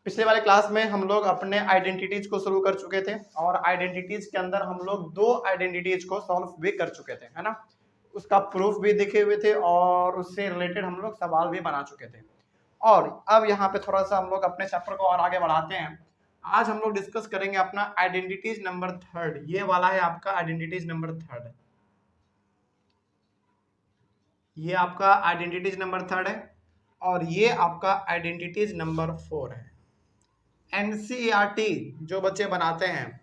पिछले वाले क्लास में हम लोग अपने आइडेंटिटीज को शुरू कर चुके थे और आइडेंटिटीज के अंदर हम लोग दो आइडेंटिटीज को सॉल्व भी कर चुके थे, है ना। उसका प्रूफ भी देखे हुए थे और उससे रिलेटेड हम लोग सवाल भी बना चुके थे। और अब यहाँ पे थोड़ा सा हम लोग अपने चैप्टर को और आगे बढ़ाते हैं। आज हम लोग डिस्कस करेंगे अपना आइडेंटिटीज नंबर थर्ड। ये वाला है आपका आइडेंटिटीज नंबर थर्ड। ये आपका आइडेंटिटीज नंबर थर्ड है और ये आपका आइडेंटिटीज नंबर 4 है। एनसीईआरटी जो बच्चे बनाते हैं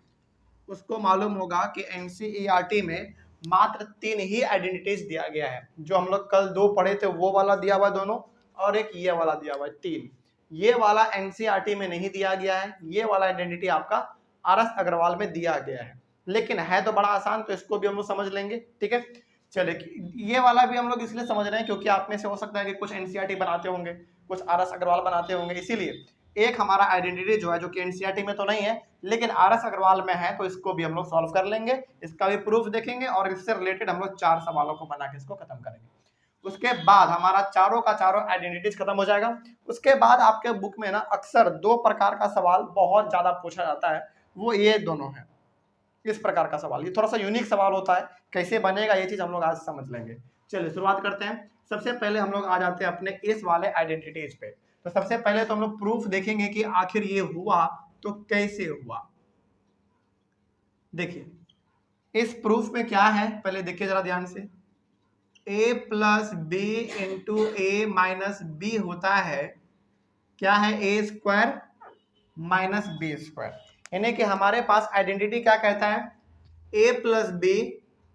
उसको मालूम होगा कि एनसीईआरटी में मात्र 3 ही आइडेंटिटीज दिया गया है। जो हम लोग कल 2 पढ़े थे वो वाला दिया हुआ दोनों, और एक ये वाला दिया हुआ है 3। ये वाला एनसीईआरटी में नहीं दिया गया है। ये वाला आइडेंटिटी आपका आरएस अग्रवाल में दिया गया है, लेकिन है तो बड़ा आसान, तो इसको भी हम लोग समझ लेंगे। ठीक है, चलिए ये वाला भी हम लोग इसलिए समझ रहे हैं क्योंकि आप में से हो सकता है कि कुछ एनसीईआरटी बनाते होंगे, कुछ आरएस अग्रवाल बनाते होंगे, इसीलिए एक हमारा आइडेंटिटी जो है जो कि एनसीईआरटी में तो नहीं है लेकिन आरएस अग्रवाल में है, तो इसको भी हम लोग सॉल्व कर लेंगे। इसका भी प्रूफ देखेंगे और इससे रिलेटेड हम लोग 4 सवालों को बना के इसको खत्म करेंगे। उसके बाद हमारा चारों का चारों आइडेंटिटीज खत्म हो जाएगा। उसके बाद आपके बुक में ना अक्सर 2 प्रकार का सवाल बहुत ज्यादा पूछा जाता है, वो ये दोनों है। इस प्रकार का सवाल, ये थोड़ा सा यूनिक सवाल होता है, कैसे बनेगा ये चीज हम लोग आज समझ लेंगे। चलिए शुरुआत करते हैं। सबसे पहले हम लोग आ जाते हैं अपने इस वाले आइडेंटिटीज पे। तो सबसे पहले तो हम लोग प्रूफ देखेंगे कि आखिर ये हुआ तो कैसे हुआ। देखिए इस प्रूफ में क्या है, पहले देखिए जरा ध्यान से। a plus B into A minus B होता है, क्या है, A square minus B square. यानी कि हमारे पास आइडेंटिटी क्या कहता है, a प्लस बी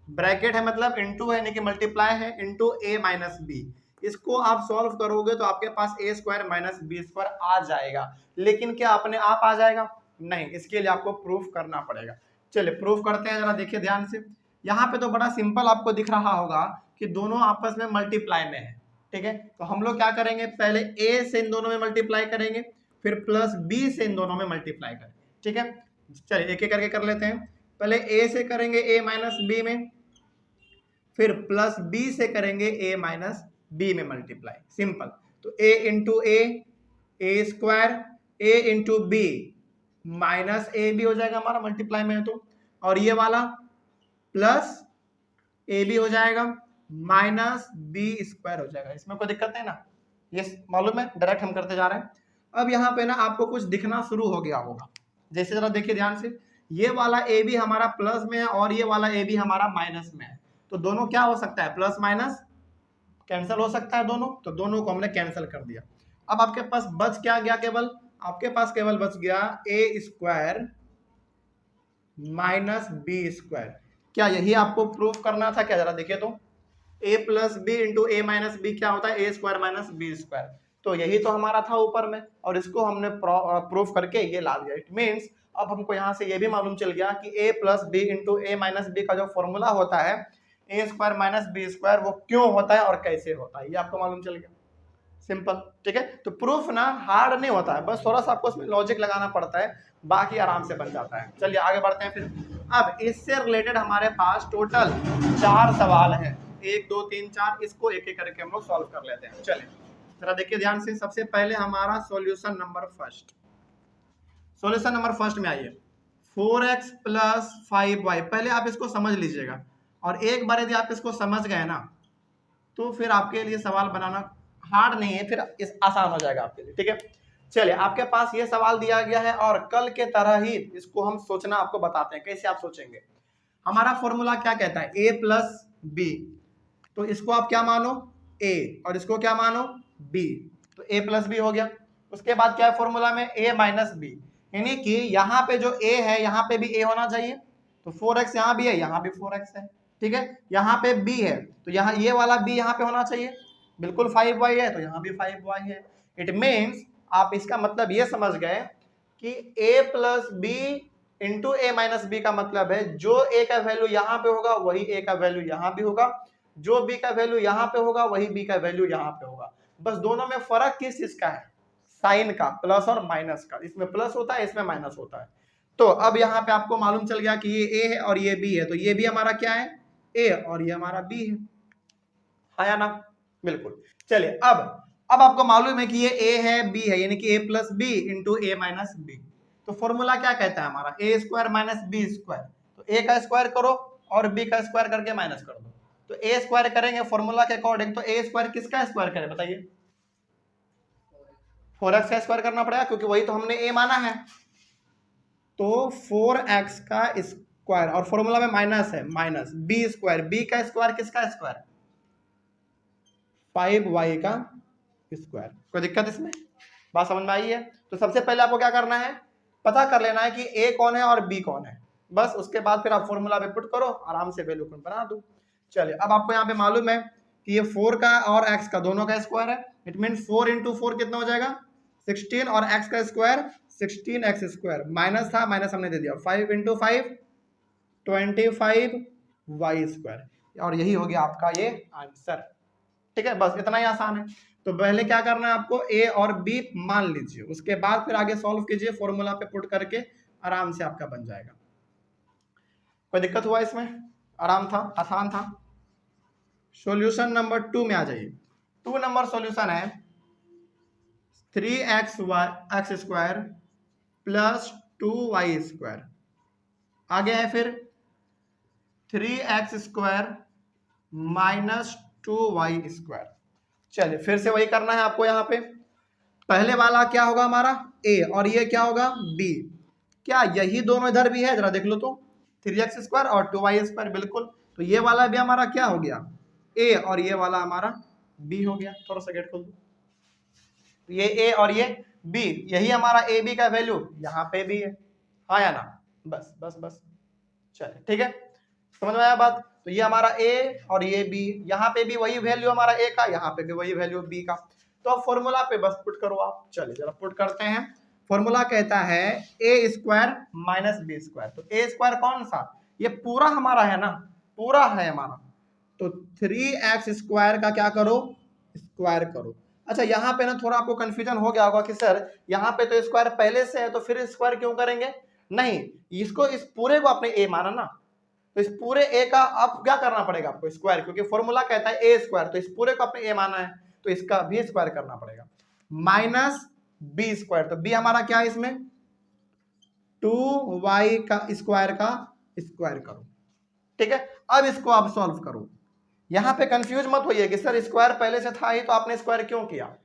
ब्रैकेट है मतलब इंटू है यानी कि मल्टीप्लाई है इंटू ए माइनस बी। इसको आप सॉल्व करोगे तो आपके पास ए स्क्वायर माइनस बी स्क्वायर आ जाएगा। लेकिन क्या अपने आप आ जाएगा? नहीं, इसके लिए आपको प्रूफ करना पड़ेगा। चलिए प्रूफ करते हैं, जरा देखिए ध्यान से। यहाँ पे तो बड़ा सिंपल आपको दिख रहा होगा कि दोनों आपस में मल्टीप्लाई में है। ठीक है, तो हम लोग क्या करेंगे, पहले ए से इन दोनों में मल्टीप्लाई करेंगे, फिर प्लस बी से इन दोनों में मल्टीप्लाई करेंगे। ठीक है, चलिए एक एक करके कर लेते हैं। पहले ए से करेंगे ए माइनस बी में, फिर प्लस बी से करेंगे ए माइनस बी में मल्टीप्लाई, सिंपल। तो A into A square, A into B minus A B हो जाएगा हमारा, मल्टीप्लाई में है तो, और ये वाला प्लस ए बी हो जाएगा माइनस बी स्क्वायर हो जाएगा। इसमें कोई दिक्कत नहीं ना, ये मालूम है, डायरेक्ट हम करते जा रहे हैं। अब यहाँ पे ना आपको कुछ दिखना शुरू हो गया होगा, जैसे जरा देखिए ध्यान से। ये वाला ए बी हमारा प्लस में है और ये वाला ए बी हमारा माइनस में है, तो दोनों क्या हो सकता है, प्लस माइनस कैंसिल हो सकता है दोनों, तो दोनों को हमने कैंसिल कर दिया। अब आपके पास बच क्या गया, केवल आपके पास केवल बच गया ए स्क्वायर माइनस बी स्क्वायर। क्या यही आपको प्रूफ करना था क्या? जरा देखिए तो, ए plus B into A minus B क्या होता है, A square minus B square. तो यही तो हमारा था ऊपर में, और इसको हमने प्रूफ करके ये ला दिया। इट मीन्स अब हमको यहाँ से ये भी मालूम चल गया कि ए plus B into A minus B का जो फॉर्मूला होता है A square minus B square, वो क्यों होता है और कैसे होता है, ये आपको मालूम चल गया। सिंपल, ठीक है। तो प्रूफ ना हार्ड नहीं होता है, बस थोड़ा सा आपको उसमें लॉजिक लगाना पड़ता है, बाकी आराम से बन जाता है। चलिए आगे बढ़ते हैं फिर। अब इससे रिलेटेड हमारे पास टोटल 4 सवाल हैं, 1 2 3 4, इसको एक एक करके हम लोग सॉल्व कर लेते हैं। चलिए जरा देखिए ध्यान से। सबसे पहले हमारा solution number first, solution number first में आइए। 4x प्लस 5y, पहले आप इसको समझ लीजिएगा, और एक बार यदि आप इसको समझ गए ना तो फिर आपके लिए सवाल बनाना हार्ड नहीं है, फिर इस आसान हो जाएगा आपके लिए। ठीक है, चलिए आपके पास ये सवाल दिया गया है और कल के तरह ही इसको हम सोचना आपको बताते हैं कैसे आप सोचेंगे। हमारा फॉर्मूला क्या कहता है, a प्लस बी, तो इसको आप क्या मानो, a, और इसको क्या मानो, b, तो a प्लस बी हो गया। उसके बाद क्या है फॉर्मूला में, a माइनस बी, यानी कि यहाँ पे जो a है यहाँ पे भी a होना चाहिए, तो 4x यहाँ भी है, यहाँ भी 4x है। ठीक है, यहाँ पे b है तो यहाँ ये वाला b यहाँ पे होना चाहिए, बिल्कुल 5y है तो यहाँ भी 5y है। इट मीन्स आप इसका मतलब ये समझ गए कि a plus B into A minus B का मतलब है जो a का वैल्यू यहाँ पे होगा वही a का वैल्यू यहाँ भी होगा, जो b का वैल्यू यहाँ पे होगा वही b का वैल्यू यहाँ पे होगा। बस दोनों में फर्क किस चीज का है, साइन का, प्लस और माइनस का। इसमें प्लस होता है, इसमें माइनस होता है। तो अब यहाँ पे आपको मालूम चल गया कि ये a है और ये b है, तो ये भी हमारा क्या है, a, और ये हमारा b है, आया ना, बिल्कुल। चलिए अब अब आपको मालूम है कि ये a है b है, यानी कि a plus B into A minus B. तो फॉर्मूला क्या कहता है हमारा, A square minus B square. तो a का स्क्वायर करो और b का स्क्वायर करके माइनस कर दो। तो a स्क्वायर करेंगे फॉर्मूला के अकॉर्डिंग, तो a स्क्वायर किसका स्क्वायर करें बताइए, 4x का स्क्वायर करना पड़ेगा क्योंकि वही तो हमने a माना है। तो 4x का स्क्वायर और फॉर्मूला में माइनस है, माइनस बी स्क्वायर, बी का स्क्वायर किसका स्क्वायर, 5y का स्क्वायर। कोई दिक्कत इसमें, बात समझ में आई है। तो सबसे पहले आपको क्या करना है, पता कर लेना है कि a कौन है और b कौन है, बस उसके बाद फिर आप फॉर्मूला पे पुट करो, आराम से वैल्यू बना दो। चलिए अब आपको यहाँ पे मालूम है कि ये 4 का और x का दोनों का स्क्वायर है, इट मीन 4 इंटू 4 कितना हो जाएगा 16, और x का स्क्वायर 16x स्क्वायर, माइनस था माइनस हमने दे दिया, 5 इंटू 5 25y स्क्वायर, और यही हो गया आपका ये आंसर। ठीक है, बस इतना ही आसान है। तो पहले क्या करना है आपको, a और b मान लीजिए, उसके बाद फिर आगे सॉल्व कीजिए, फॉर्मूला पे पुट करके आराम से आपका बन जाएगा। कोई दिक्कत हुआ इसमें, आराम था, आसान था। सॉल्यूशन नंबर 2 में आ जाइए। 2 नंबर सॉल्यूशन है 3x square plus 2y square, आगे है फिर 3x square minus 2y square. चलिए फिर से वही करना है आपको, यहाँ पे पहले वाला क्या होगा हमारा a और ये क्या होगा b, क्या यही दोनों इधर भी है, जरा देख लो तो 3x स्क्वायर और 2y स्क्वायर, बिल्कुल। तो ये वाला भी हमारा क्या हो गया a और ये वाला हमारा b हो गया। थोड़ा सा गेट खोल दो, ये a और ये b, यही हमारा a b का वैल्यू यहाँ पे भी है, हाँ या ना, बस बस बस। चलिए ठीक है, समझ में आया बात। तो ये हमारा a और ये b, यहाँ पे भी वही वैल्यू हमारा a का, यहाँ पे भी वही वैल्यू b का। तो अब फॉर्मूला पे बस पुट करो आप। चलिए जरा पुट करते हैं। फॉर्मूला कहता है a square minus B square. तो a स्क्वायर कौन सा, ये पूरा हमारा है ना, पूरा है हमारा। तो 3x स्क्वायर का क्या करो, स्क्वायर करो। अच्छा यहाँ पे ना थोड़ा आपको कंफ्यूजन हो गया होगा कि सर यहाँ पे तो स्क्वायर पहले से है, तो फिर स्क्वायर क्यों करेंगे। नहीं, इसको इस पूरे को आपने a माना ना, तो इस पूरे a का अब क्या करना पड़ेगा आपको, स्क्वायर, क्योंकि फॉर्मूला कहता है a स्क्वायर, तो इस पूरे को आपने a माना है, तो इसका भी स्क्वायर करना पड़ेगा। माइनस बी स्क्वायर, तो b हमारा क्या है इसमें 2y का स्क्वायर करो। ठीक है, अब इसको आप सॉल्व करो। यहां पे कंफ्यूज मत होइए कि सर स्क्वायर पहले से था ही तो आपने स्क्वायर क्यों किया।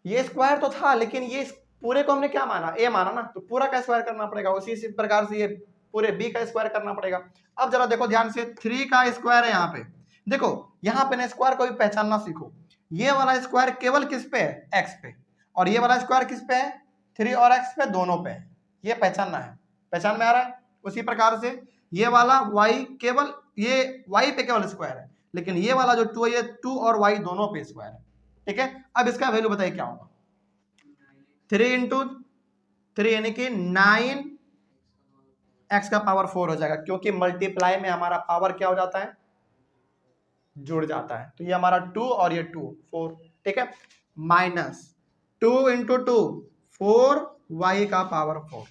ये स्क्वायर तो था, लेकिन ये पूरे को हमने क्या माना, a माना ना, तो पूरा का स्क्वायर करना पड़ेगा। उसी प्रकार से ये पूरे b का स्क्वायर करना पड़ेगा। अब जरा देखो ध्यान से, 3 का स्क्वायर है यहाँ पे, देखो यहाँ पे ना स्क्वायर को भी पहचानना सीखो। ये वाला स्क्वायर केवल किस पे है, x पे, और ये वाला स्क्वायर किस पे है, 3 और x पे, दोनों पे है। ये पहचानना है, पहचान में आ रहा है। उसी प्रकार से ये वाला y केवल, ये y पे केवल स्क्वायर है, लेकिन ये वाला जो 2 है, ये 2 और y दोनों पे स्क्वायर है। ठीक है, अब इसका वैल्यू बताइए क्या होगा, 3 इंटू 3 यानी कि 9 x का पावर 4 हो जाएगा, क्योंकि मल्टीप्लाई में हमारा पावर क्या हो जाता है, जुड़ जाता है। तो ये हमारा 2 और ये 2 4, ठीक है, माइनस 2 इंटू 2 4 y का पावर 4,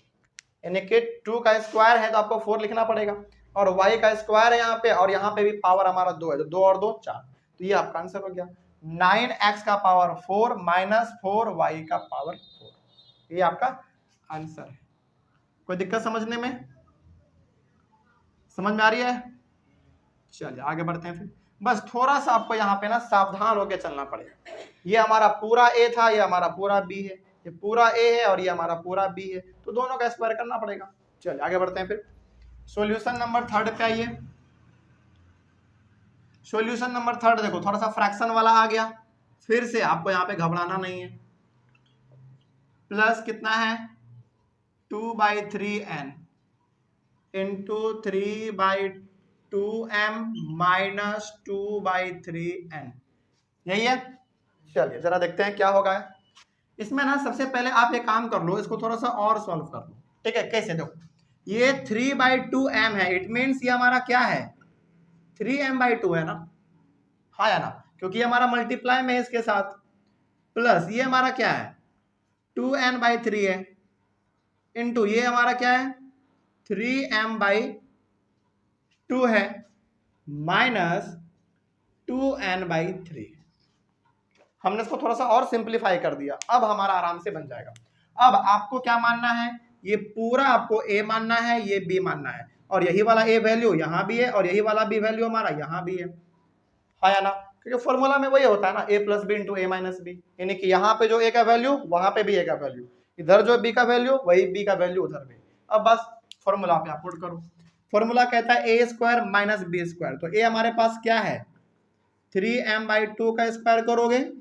यानी कि 2 का स्क्वायर है तो आपको 4 लिखना पड़ेगा, और y का स्क्वायर है यहाँ पे, और यहाँ पे भी पावर हमारा 2 है, तो 2 और 2 4, तो ये आपका आंसर हो गया 9x का पावर 4 माइनस 4y का पावर 4, ये आपका आंसर है। कोई दिक्कत समझने में, समझ में आ रही है। चलिए आगे बढ़ते हैं फिर। बस थोड़ा सा आपको यहाँ पे ना सावधान होकर चलना पड़ेगा। ये हमारा पूरा a था, ये हमारा पूरा b है, ये पूरा a है और ये हमारा पूरा b है, तो दोनों का स्क्वायर करना पड़ेगा। चलिए आगे बढ़ते हैं फिर। सॉल्यूशन नंबर 3 पे आइए। सॉल्यूशन नंबर 3 देखो, थोड़ा सा फ्रैक्शन वाला आ गया, फिर से आपको यहाँ पे घबराना नहीं है। प्लस कितना है 2/3n into 3/2m minus 2/3n, यही है। चलिए जरा देखते हैं क्या होगा इसमें ना। सबसे पहले आप एक काम कर लो, इसको थोड़ा सा और सॉल्व कर लो। ठीक है, कैसे, देखो ये 3/2m है, इट मीन्स ये हमारा क्या है 3m/2 है ना, हाँ या ना, क्योंकि ये हमारा मल्टीप्लाई में है इसके साथ, प्लस ये हमारा क्या है 2n/3 है, इंटू ये हमारा क्या है 3m/2 है, माइनस 2n/3, हमने इसको थोड़ा सा और सिंप्लीफाई कर दिया, अब हमारा आराम से बन जाएगा। अब आपको क्या मानना है, ये पूरा आपको a मानना है, ये b मानना है, और यही वाला a वैल्यू यहाँ भी है और यही वाला b वैल्यू हमारा यहाँ भी है या ना, क्योंकि फॉर्मूला में वही होता है ना, a plus B into A minus B, यानी कि यहाँ पे जो a का वैल्यू वहां पे भी a का वैल्यू, इधर जो b का वैल्यू वही b का वैल्यू उधर भी। अब बस फॉर्मूला पे आप पुट करो, फॉर्मूला कहता है a square minus B square, तो a हमारे पास क्या है 3m/2 का स्क्वायर करोगे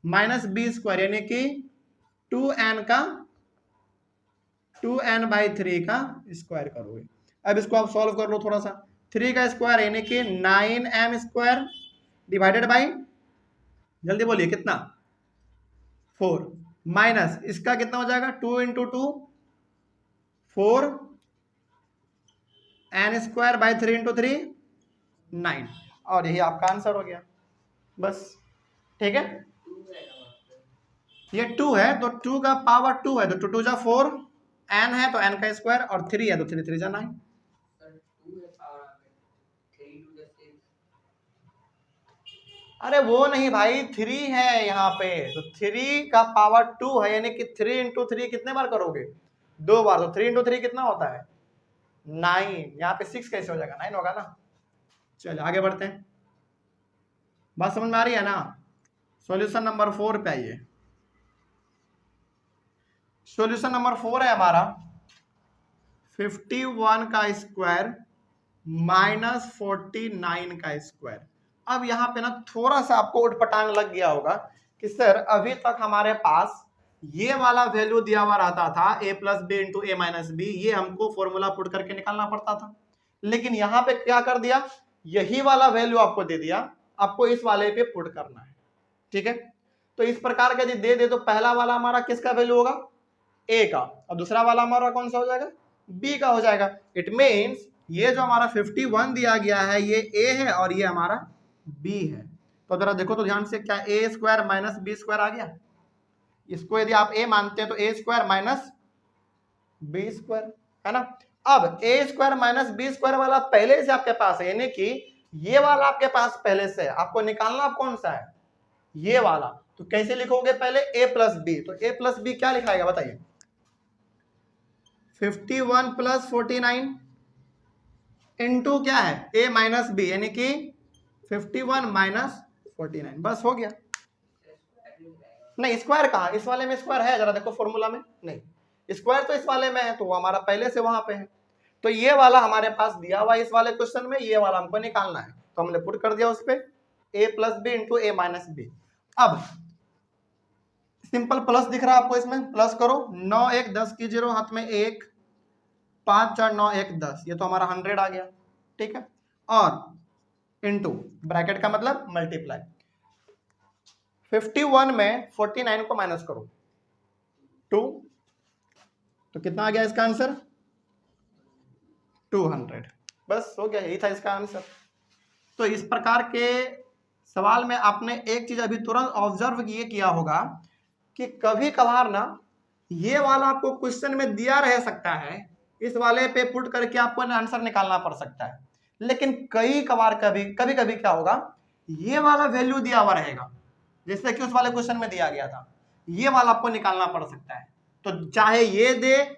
माइनस बी स्क्वायर यानी कि 2n/3 का स्क्वायर करोगे। अब इसको आप सॉल्व कर लो थोड़ा सा, 3 का स्क्वायर यानी कि 9m स्क्वायर डिवाइडेड बाई, जल्दी बोलिए कितना 4, माइनस इसका कितना हो जाएगा 2 into 2 4 n square by 3 into 3 9, और यही आपका आंसर हो गया बस। ठीक है, ये 2 है तो 2 का पावर 2 है तो 2 जा 4, n है तो n का स्क्वायर, और 3 है तो 3 3 जा 9। अरे वो नहीं भाई, 3 है यहाँ पे, तो 3 का पावर 2 है यानी कि 3 इंटू 3 कितने बार करोगे 2 बार, तो 3 इंटू 3 कितना होता है 9, यहाँ पे 6 कैसे हो जाएगा 9 होगा ना। चलिए आगे बढ़ते हैं, बात समझ में आ रही है ना। सॉल्यूशन नंबर 4 पे आइए, सॉल्यूशन नंबर 4 है हमारा 51 का स्क्वायर माइनस 49 का स्क्वायर। अब यहाँ पे ना थोड़ा सा आपको उठपटांग लग गया होगा कि सर अभी तक हमारे पास ये वाला वैल्यू दिया हुआ रहता था a plus B into A minus B, ये हमको फॉर्मूला पुट करके निकालना पड़ता था, लेकिन यहाँ पे क्या कर दिया, यही वाला वैल्यू आपको दे दिया, आपको इस वाले पे पुट करना है। ठीक है, तो इस प्रकार का यदि दे तो पहला वाला हमारा किसका वैल्यू होगा a का, और दूसरा वाला हमारा कौन सा हो जाएगा b का हो जाएगा। इट मीन्स ये जो हमारा 51 दिया गया है ये a है और ये हमारा b है। तो जरा देखो तो ध्यान से, क्या a square minus B square आ गया, इसको यदि आप a मानते हैं तो a square minus B square है ना। अब a square minus B square वाला पहले से आपके पास है, यानी कि ये वाला आपके पास पहले से है, आपको निकालना आप कौन सा है ये वाला, तो कैसे लिखोगे पहले a प्लस बी, तो a प्लस बी क्या लिखाएगा बताइए 51 प्लस 49 इंटू क्या है a माइनस बी यानी कि 51 माइनस 49, बस हो गया। नहीं स्क्वायर कहाँ, इस वाले में स्क्वायर है, जरा देखो फॉर्मूला में, नहीं स्क्वायर तो इस वाले में है, तो वो हमारा पहले से वहां पे है, तो ये वाला हमारे पास दिया हुआ इस वाले क्वेश्चन में, ये वाला हमको निकालना है, तो हमने पुट कर दिया उस पे a plus B into A minus B. अब सिंपल प्लस दिख रहा है आपको, इसमें प्लस करो, 9 1 10 की 0 हाथ में 1, 5 4 9 1 10, ये तो हमारा 100 आ गया। ठीक है, और इनटू ब्रैकेट का मतलब मल्टीप्लाई, 51 में 49 को माइनस करो 2, तो कितना आ गया इसका आंसर 200, बस हो गया, यही था इसका आंसर। तो इस प्रकार के सवाल में आपने एक चीज अभी तुरंत ऑब्जर्व ये किया होगा कि कभी कभार ना ये वाला आपको क्वेश्चन में दिया रह सकता है, इस वाले पे पुट करके आपको आंसर निकालना पड़ सकता है, लेकिन कई कभार कभी कभी क्या होगा ये वाला वैल्यू दिया हुआ रहेगा, जैसे कि उस वाले क्वेश्चन में दिया गया था, ये वाला आपको निकालना पड़ सकता है, तो चाहे ये दे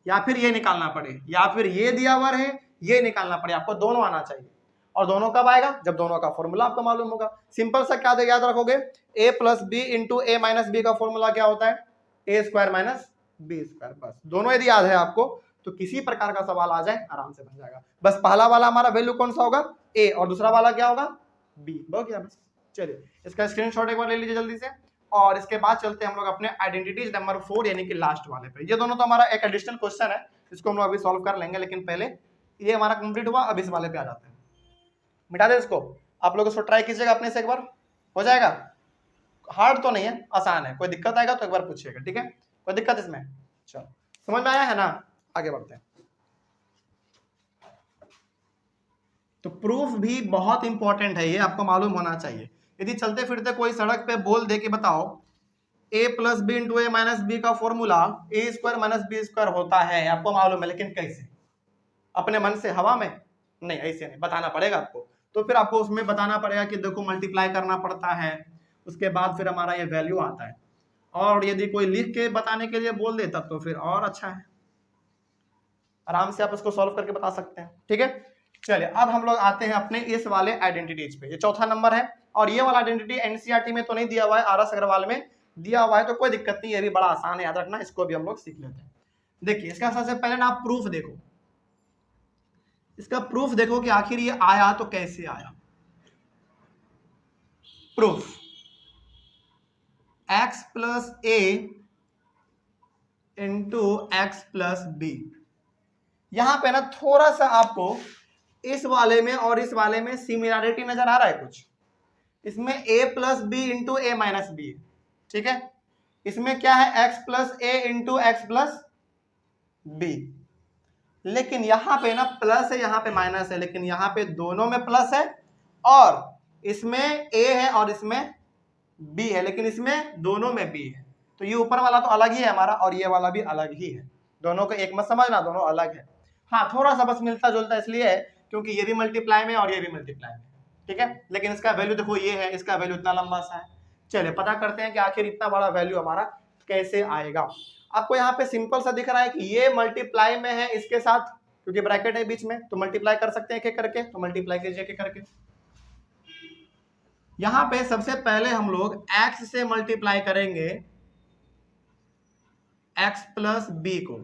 या फिर ये निकालना पड़े, या फिर ये दिया हुआ रहे ये निकालना पड़े, आपको दोनों आना चाहिए। और दोनों कब आएगा, जब दोनों का फॉर्मूला आपको मालूम होगा। सिंपल सा क्या याद रखोगे, a plus B into A minus B का फॉर्मूला क्या होता है a square minus B square, बस दोनों यदि याद है आपको तो किसी प्रकार का सवाल आ जाए आराम से बन जाएगा। बस पहला वाला हमारा वैल्यू कौन सा होगा a, और दूसरा वाला क्या होगा b, हो गया बस। चलिए इसका स्क्रीनशॉट एक बार ले लीजिए जल्दी से, और इसके बाद चलते हैं हम लोग अपने आइडेंटिटीज नंबर 4 यानी कि लास्ट वाले पे। ये दोनों तो हमारा एक एडिशनल क्वेश्चन है, इसको हम लोग अभी सॉल्व कर लेंगे, लेकिन पहले ये हमारा कंप्लीट हुआ, अब इस वाले पे आ जाते हैं। मिटा दे इसको, आप लोग इसको ट्राई कीजिएगा अपने से एक बार, हो जाएगा, हार्ड तो नहीं है, आसान है, कोई दिक्कत आएगा तो एक बार पूछिएगा, ठीक है, कोई दिक्कत इसमें, चलो समझ में आया है ना, आगे बढ़ते हैं। तो प्रूफ भी बहुत इंपॉर्टेंट है, ये आपको मालूम होना चाहिए। यदि चलते फिरते कोई सड़क पे बोल दे कि बताओ a plus B into A minus B का formula A square minus B square होता है, आपको मालूम है, लेकिन कैसे, अपने मन से हवा में नहीं, ऐसे नहीं, बताना पड़ेगा आपको। तो फिर आपको उसमें बताना पड़ेगा कि देखो मल्टीप्लाई करना पड़ता है, उसके बाद फिर हमारा ये वैल्यू आता है। और यदि कोई लिख के बताने के लिए बोल दे तब तो फिर और अच्छा है, आराम से आप उसको सॉल्व करके बता सकते हैं। ठीक है, चलिए अब हम लोग आते हैं अपने इस वाले आइडेंटिटीज पे। ये चौथा नंबर है और ये वाला आइडेंटिटी एनसीईआरटी में तो नहीं दिया हुआ है, आर एस अग्रवाल में दिया हुआ है, तो कोई दिक्कत नहीं, ये भी बड़ा आसान है याद रखना, इसको भी हम लोग सीख लेते हैं। देखिए इसका सबसे पहले ना आप प्रूफ देखो, इसका प्रूफ देखो कि आखिर ये आया तो कैसे आया। Proof x plus A into X plus B. यहां पे ना थोड़ा सा आपको इस वाले में और इस वाले में सिमिलरिटी नजर आ रहा है कुछ। इसमें a plus B into A minus B, ठीक है। इसमें क्या है x plus A into X plus B, लेकिन यहां पे ना प्लस है, यहां पे माइनस है, लेकिन यहां पे दोनों में प्लस है और इसमें a है और इसमें b है, लेकिन इसमें दोनों में b है। तो ये ऊपर वाला तो अलग ही है हमारा और ये वाला भी अलग ही है, दोनों को एक मत समझना, दोनों अलग है। हाँ थोड़ा सा बस मिलता जुलता इसलिए है क्योंकि ये भी मल्टीप्लाई में और ये भी मल्टीप्लाई में, ठीक है। लेकिन इसका वैल्यू देखो ये है, इसका वैल्यू इतना लंबा सा है। चलिए पता करते हैं कि आखिर इतना बड़ा वैल्यू हमारा कैसे आएगा। आपको यहाँ पे सिंपल सा दिख रहा है कि ये मल्टीप्लाई में है इसके साथ, क्योंकि ब्रैकेट है बीच में, तो मल्टीप्लाई कर सकते हैं एक एक करके, तो मल्टीप्लाई कीजिए एक एक करके। यहां पे सबसे पहले हम लोग x से मल्टीप्लाई करेंगे x प्लस बी को,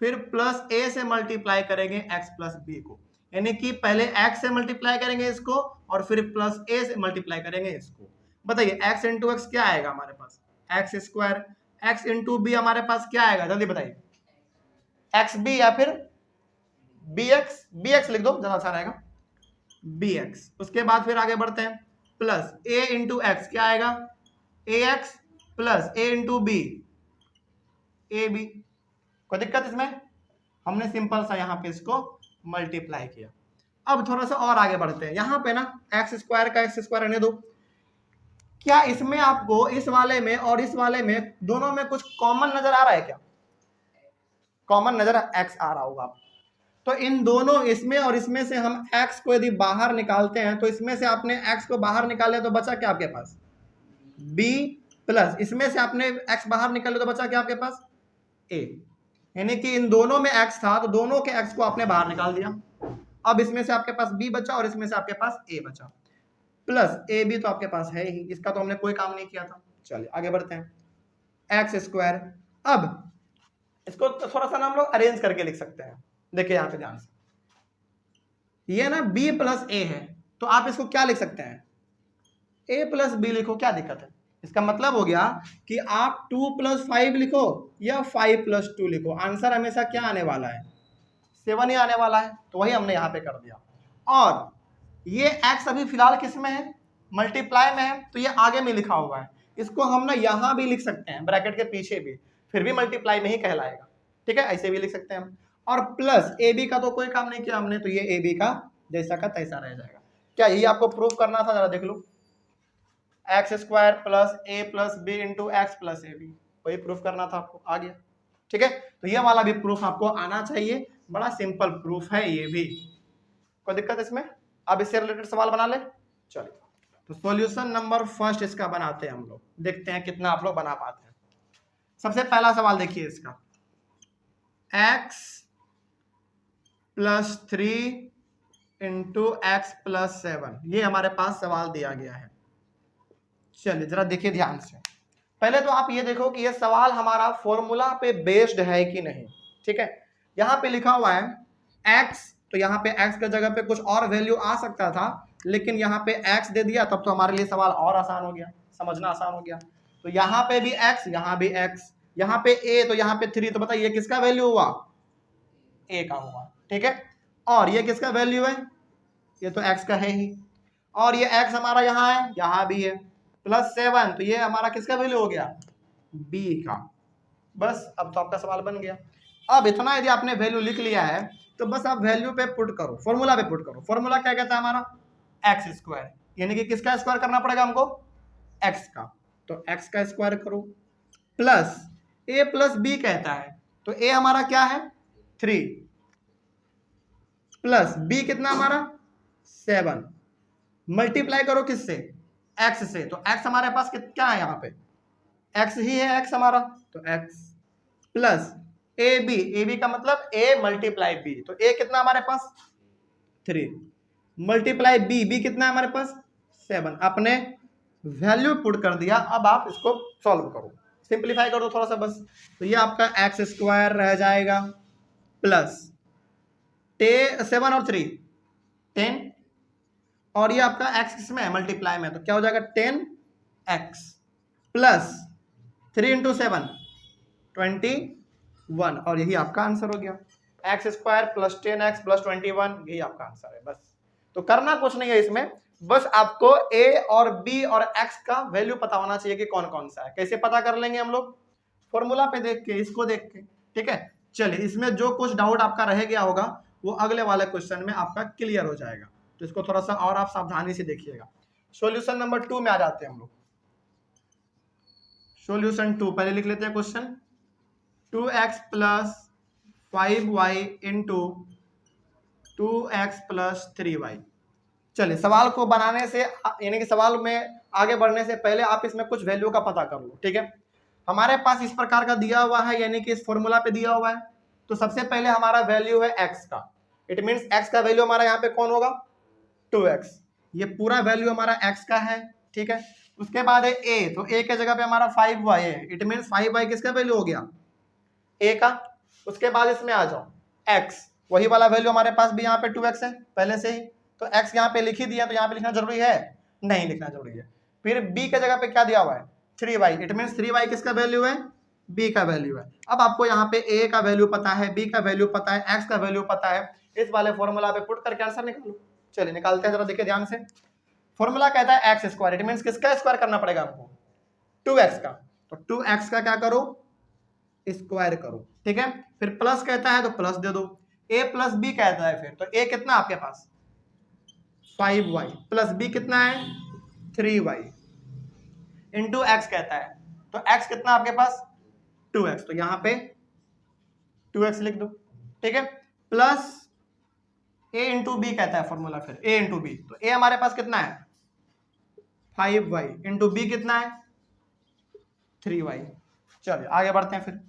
फिर प्लस a से मल्टीप्लाई करेंगे x प्लस बी को, यानी कि पहले x से मल्टीप्लाई करेंगे इसको और फिर प्लस a से मल्टीप्लाई करेंगे इसको। बताइए x इंटू एक्स क्या आएगा हमारे पास, X square. x into B हमारे पास क्या आएगा, जल्दी बताइए, एक्स बी या फिर bx लिख दो ज्यादा अच्छा रहेगा, bx। उसके बाद फिर आगे बढ़ते हैं, प्लस a इंटू एक्स क्या आएगा, ax plus a into B ab। कोई दिक्कत इसमें, हमने सिंपल सा यहाँ पे इसको मल्टीप्लाई किया। अब थोड़ा सा और आगे बढ़ते हैं, यहाँ पे ना एक्स स्क्वायर का एक्स स्क्वायर रहने दो। क्या इसमें आपको इस वाले में और इस वाले में दोनों में कुछ कॉमन नजर आ रहा है क्या, कॉमन नजर x आ रहा होगा। तो इन दोनों, इसमें और इसमें से हम x को यदि बाहर निकालते हैं तो इसमें से आपने x को बाहर निकाले तो बचा क्या आपके पास b, प्लस इसमें से आपने x बाहर निकाले तो बचा क्या आपके पास a, यानी कि इन दोनों में x था तो दोनों के x को आपने बाहर निकाल दिया। अब इसमें से आपके पास b बचा और इसमें से आपके पास a बचा, प्लस ए बी तो आपके पास है ही, इसका तो हमने कोई काम नहीं किया था। चलिए आगे बढ़ते हैं, एक्स स्क्वायर। अब इसको थोड़ा सा ना हम लोग अरेंज करके लिख सकते हैं। देखिए यहाँ पे ध्यान से, ये ना b प्लस ए है, तो आप इसको क्या लिख सकते हैं, a प्लस बी लिखो, क्या दिक्कत है। इसका मतलब हो गया कि आप 2 प्लस 5 लिखो या 5 प्लस 2 लिखो, आंसर हमेशा क्या आने वाला है, 7 ही आने वाला है। तो वही हमने यहाँ पे कर दिया। और ये x अभी फिलहाल किस में है, मल्टीप्लाई में है, तो ये आगे में लिखा हुआ है, इसको हम ना यहाँ भी लिख सकते हैं ब्रैकेट के पीछे भी, फिर भी मल्टीप्लाई में ही कहलाएगा, ठीक है, ऐसे भी लिख सकते हैं हम। और प्लस ए बी का तो कोई काम नहीं किया हमने, तो ये ए बी का जैसा का तैसा रह जाएगा। क्या यही आपको प्रूफ करना था, जरा देख लो, X square plus A plus B into X plus A B, वही प्रूफ करना था आपको, आ गया, ठीक है। तो ये वाला भी प्रूफ आपको आना चाहिए, बड़ा सिंपल प्रूफ है ये भी, कोई दिक्कत इसमें। अब इससे रिलेटेड सवाल बना ले, चलिए तो सॉल्यूशन नंबर फर्स्ट इसका बनाते हैं हम लोग, देखते हैं कितना आप लोग बना पाते हैं। सबसे पहला सवाल देखिए इसका, x plus 3 into X plus 7, ये हमारे पास सवाल दिया गया है। चलिए जरा देखिए ध्यान से, पहले तो आप ये देखो कि ये सवाल हमारा फॉर्मूला पे बेस्ड है कि नहीं, ठीक है। यहाँ पे लिखा हुआ है x, तो यहाँ पे x की जगह पे कुछ और वैल्यू आ सकता था, लेकिन यहाँ पे x दे दिया, तब तो हमारे लिए सवाल और आसान हो गया, समझना आसान हो गया। तो यहाँ पे भी x, यहाँ भी x, यहाँ पे a, तो यहाँ पे 3, तो बताइए किसका वैल्यू हुआ, a का हुआ, ठीक है। और ये किसका वैल्यू है, ये तो x का है ही, और ये x हमारा यहाँ है, यहाँ भी है, प्लस 7, तो ये हमारा किसका वैल्यू हो गया, b का। बस अब तो आपका सवाल बन गया। अब इतना यदि आपने वैल्यू लिख लिया है तो बस आप वैल्यू पे पुट करो, फॉर्मूला पे पुट करो। फॉर्मूला क्या कहता है हमारा, एक्स स्क्वायर, यानी कि किसका स्क्वायर करना पड़ेगा हमको, एक्स का, तो एक्स का स्क्वायर करो, प्लस ए प्लस बी कहता है, तो ए हमारा क्या है 3, प्लस बी कितना हमारा 7, मल्टीप्लाई करो किससे, x से, तो x हमारे पास क्या है यहाँ पे, x ही है x हमारा, तो x प्लस ए बी का मतलब a मल्टीप्लाई b, तो a कितना हमारे पास 3 मल्टीप्लाई b कितना है हमारे पास 7, आपने वैल्यू पुट कर दिया। अब आप इसको सॉल्व करो, सिंप्लीफाई कर दो थोड़ा सा बस, तो ये आपका एक्स स्क्वायर रह जाएगा प्लस 7 और 3 10, और ये आपका x किसमें है मल्टीप्लाई में, तो क्या हो जाएगा 10x प्लस 3 इंटू 7 21, और यही आपका आंसर हो गया, x square plus 10x plus 21, यही आपका आंसर है। बस तो करना कुछ नहीं है इसमें, बस आपको a और b और x का वैल्यू पता होना चाहिए कि कौन कौन सा है। कैसे पता कर लेंगे हम लोग, फॉर्मूला पे देख के, इसको देख के, ठीक है। चलिए, इसमें जो कुछ डाउट आपका रह गया होगा वो अगले वाले क्वेश्चन में आपका क्लियर हो जाएगा, तो इसको थोड़ा सा और आप सावधानी से देखिएगा। सॉल्यूशन नंबर 2 में आ जाते हैं हम लोग। सॉल्यूशन 2 पहले लिख लेते हैं question, 2x plus 5y into 2x plus 3y। चलिए, सवाल को बनाने से यानी कि सवाल में आगे बढ़ने से पहले आप इसमें कुछ वैल्यू का पता कर लो, ठीक है। हमारे पास इस प्रकार का दिया हुआ है, यानी कि इस फॉर्मूला पे दिया हुआ है, तो सबसे पहले हमारा वैल्यू है x का, इट मींस x का वैल्यू हमारा यहाँ पे कौन होगा 2x, ये पूरा वैल्यू हमारा x का है, ठीक है। उसके बाद है a, तो a के जगह पे हमारा 5y है, इट मींस 5y किसका वैल्यू हो गया a का। उसके बाद इसमें आ जाओ x, वही वाला वैल्यू हमारे पास भी यहाँ पे 2x है पहले से ही, तो x यहाँ पे लिख ही दिया, तो यहाँ पे लिखना जरूरी है नहीं, लिखना जरूरी है। फिर b के जगह पे क्या दिया हुआ है 3y, इट मींस 3y किसका वैल्यू है b का वैल्यू है। अब आपको यहाँ पे a का वैल्यू पता है, b का वैल्यू पता है, x का वैल्यू पता है, इस वाले फॉर्मूला पे पुट करके आंसर निकालो। चलिए निकालते हैं, जरा देखिए ध्यान से। फॉर्मूला कहता है एक्स स्क्वायर, इट मींस किसका स्क्वायर करना पड़ेगा हमको 2x का, तो 2x का क्या करो स्क्वायर करो, ठीक है। फिर प्लस कहता है तो प्लस दे दो, a प्लस b कहता है, फिर तो a कितना आपके पास 5y प्लस b कितना है 3y इंटू x कहता है, तो x कितना आपके पास 2x, तो यहाँ पे 2x लिख दो, ठीक है। प्लस a इंटू बी कहता है फॉर्मूला, फिर a इंटू बी, तो a हमारे पास कितना है 5y इंटू बी कितना है 3y। चलिए आगे बढ़ते हैं। फिर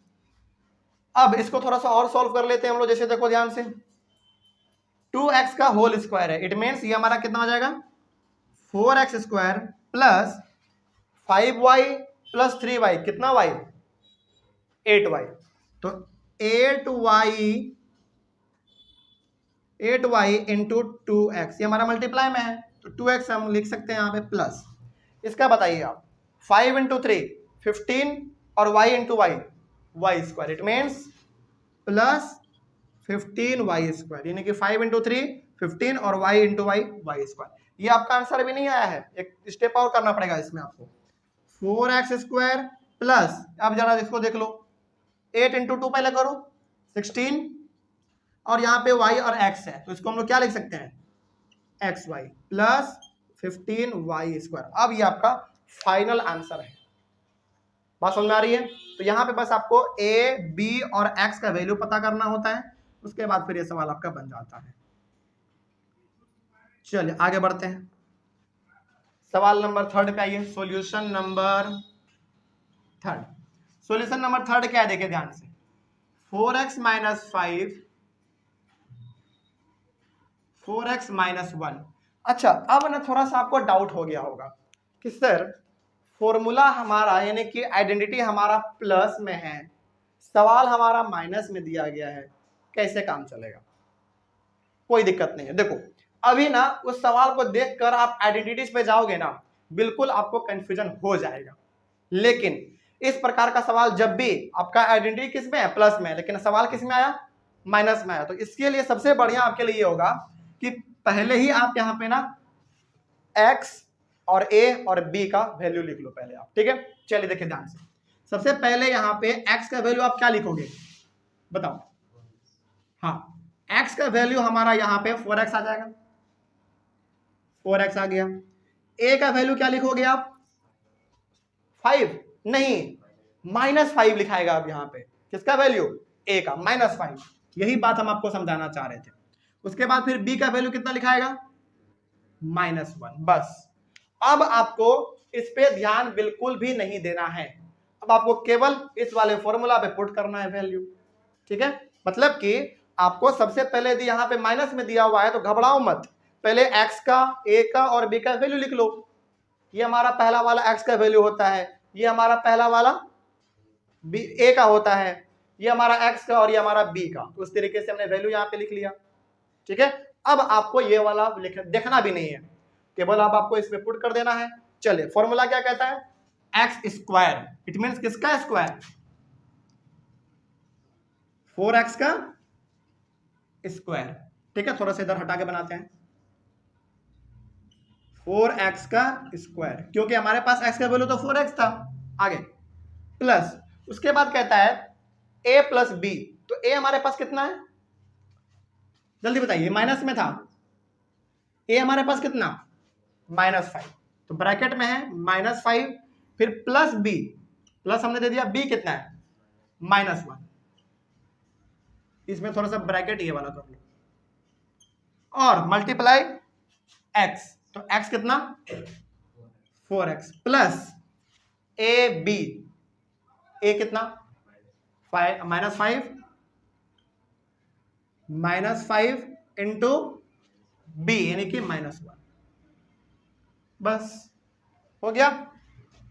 अब इसको थोड़ा सा और सॉल्व कर लेते हैं हम लोग, जैसे देखो ध्यान से, 2x का होल स्क्वायर है, इट मींस ये हमारा कितना हो जाएगा 4x square plus 5y plus 3y, कितना y 8y, तो 8y इंटू 2x, ये हमारा मल्टीप्लाई में है, तो 2x हम लिख सकते हैं यहाँ पे प्लस, इसका बताइए आप 5 इंटू 3 15 और y into y square, it means plus 15y square, यानी कि 5 इंटू 3 15 और y इंटू y स्क्वायर। ये आपका आंसर भी नहीं आया है, एक स्टेप और करना पड़ेगा इसमें आपको, 4x स्क्वायर प्लस, अब जरा इसको देख लो 8 इंटू 2 पहले करो 16, और यहाँ पे y और x है, तो इसको हम लोग क्या लिख सकते हैं xy प्लस 15y स्क्वायर। अब ये आपका फाइनल आंसर है, बात समझ में आ रही है। तो यहाँ पे बस आपको a b और x का वैल्यू पता करना होता है, उसके बाद फिर ये सवाल आपका बन जाता है। चलिए आगे बढ़ते हैं, सवाल नंबर 3 पे आइए, सॉल्यूशन नंबर 3। सॉल्यूशन नंबर 3 क्या है देखिए ध्यान से, 4x माइनस 5 4x माइनस 1। अच्छा, अब ना थोड़ा सा आपको डाउट हो गया होगा कि सर फॉर्मूला हमारा यानी कि आइडेंटिटी हमारा प्लस में है, सवाल हमारा माइनस में दिया गया है, कैसे काम चलेगा। कोई दिक्कत नहीं है, देखो अभी ना उस सवाल को देखकर आप आइडेंटिटीज पे जाओगे ना, बिल्कुल आपको कंफ्यूजन हो जाएगा। लेकिन इस प्रकार का सवाल जब भी आपका आइडेंटिटी किस में है प्लस में, लेकिन सवाल किस में आया माइनस में आया, तो इसके लिए सबसे बढ़िया आपके लिए ये होगा कि पहले ही आप यहाँ पे ना x और a और b का वैल्यू लिख लो पहले आप, ठीक है। चलिए देखिए ध्यान से, सबसे पहले यहाँ पे x का वैल्यू आप क्या लिखोगे बताओ, हाँ x का वैल्यू हमारा यहाँ पे 4x आ जाएगा, 4x आ गया। a का वैल्यू क्या लिखोगे आप 5, नहीं -5 लिखाएगा आप यहाँ पे, किसका वैल्यू a का -5, यही बात हम आपको समझाना चाह रहे थे। उसके बाद फिर b का वैल्यू कितना लिखाएगा -1, बस। अब आपको इस पे ध्यान बिल्कुल भी नहीं देना है, अब आपको केवल इस वाले फॉर्मूला पे पुट करना है वैल्यू, ठीक है। मतलब कि आपको सबसे पहले यदि यहाँ पे माइनस में दिया हुआ है तो घबराओ मत, पहले x का, a का और b का वैल्यू लिख लो। ये हमारा पहला वाला x का वैल्यू होता है, ये हमारा पहला वाला a का होता है, ये हमारा x का और ये हमारा b का। तो उस तरीके से हमने वैल्यू यहाँ पे लिख लिया, ठीक है। अब आपको ये वाला देखना भी नहीं है, केवल अब आपको इस पे पुट कर देना है। चलिए फॉर्मूला क्या कहता है, एक्स स्क्वायर, इट मीन्स किसका स्क्वायर, 4x का स्क्वायर, ठीक है। थोड़ा सा इधर हटा के बनाते हैं, 4x का स्क्वायर, क्योंकि हमारे पास x का वैल्यू तो 4x था। आगे प्लस, उसके बाद कहता है a प्लस बी, तो a हमारे पास कितना है, जल्दी बताइए, माइनस में था, a हमारे पास कितना, -5, तो ब्रैकेट में है -5, फिर प्लस b, प्लस हमने दे दिया, b कितना है -1, इसमें थोड़ा सा ब्रैकेट ये वाला कर लो, और मल्टीप्लाई x, तो x कितना 4x plus A B, a कितना -5 इंटू b यानी कि -1, बस हो गया।